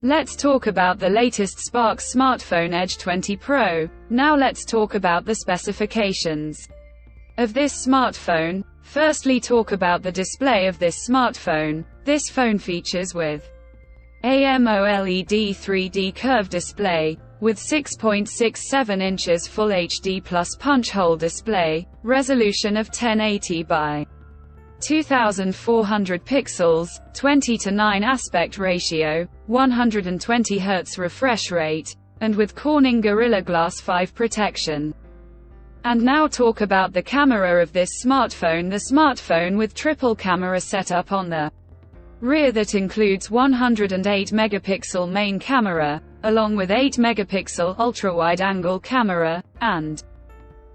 Let's talk about the latest SPARX smartphone Edge 20 Pro. Now let's talk about the specifications of this smartphone. Firstly, talk about the display of this smartphone. This phone features with AMOLED 3D curved display, with 6.67 inches Full HD plus punch hole display, resolution of 1080 by 2400 pixels, 20:9 aspect ratio, 120 Hz refresh rate, and with Corning Gorilla Glass 5 protection. And now talk about the camera of this smartphone. The smartphone with triple camera setup on the rear that includes 108 megapixel main camera, along with 8 megapixel ultra-wide-angle camera, and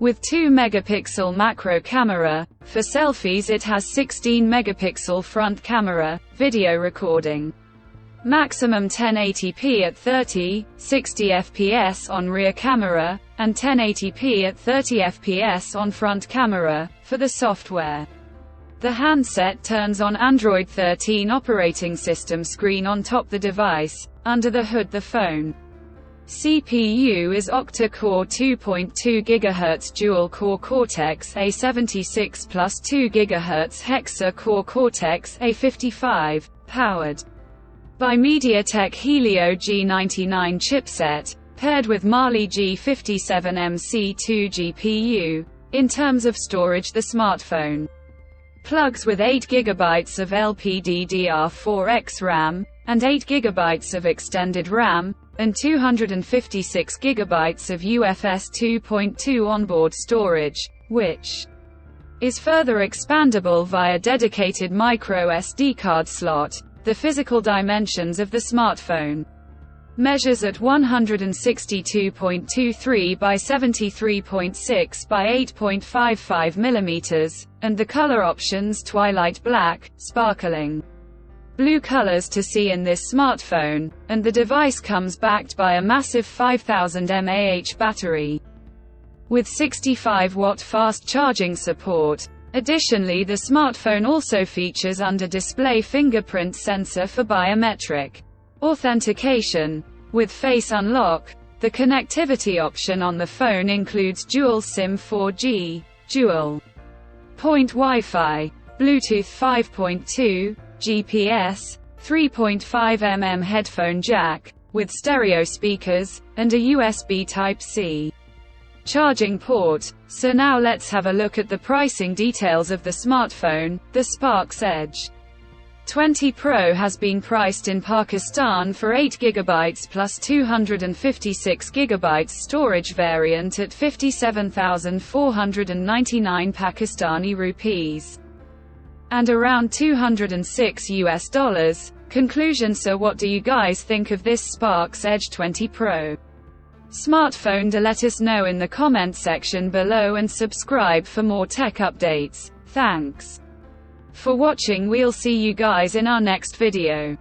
with 2 megapixel macro camera. For selfies it has 16 megapixel front camera, video recording. Maximum 1080p at 30, 60 fps on rear camera, and 1080p at 30 fps on front camera. For the software, the handset turns on Android 13 operating system screen on top the device. Under the hood, the phone CPU is octa-core 2.2 GHz dual-core Cortex-A76 plus 2 GHz hexa-core Cortex-A55, powered by MediaTek Helio G99 chipset, paired with Mali G57MC2 GPU. In terms of storage, the smartphone plugs with 8 GB of LPDDR4X RAM, and 8 GB of extended RAM, and 256 GB of UFS 2.2 onboard storage, which is further expandable via dedicated micro SD card slot. The physical dimensions of the smartphone measures at 162.23 by 73.6 by 8.55 mm, and the color options twilight black, sparkling blue colors to see in this smartphone, and the device comes backed by a massive 5000 mAh battery with 65-watt fast charging support. Additionally, the smartphone also features under-display fingerprint sensor for biometric authentication. With Face Unlock, the connectivity option on the phone includes dual SIM 4G, dual-point Wi-Fi, Bluetooth 5.2, GPS, 3.5 mm headphone jack, with stereo speakers, and a USB Type-C charging port. So now let's have a look at the pricing details of the smartphone. The SPARX Edge 20 Pro has been priced in Pakistan for 8 GB plus 256 GB storage variant at 57,499 Pakistani rupees and around $206. Conclusion: so what do you guys think of this SPARX Edge 20 Pro smartphone? Let us know in the comment section below and subscribe for more tech updates. Thanks for watching. We'll see you guys in our next video.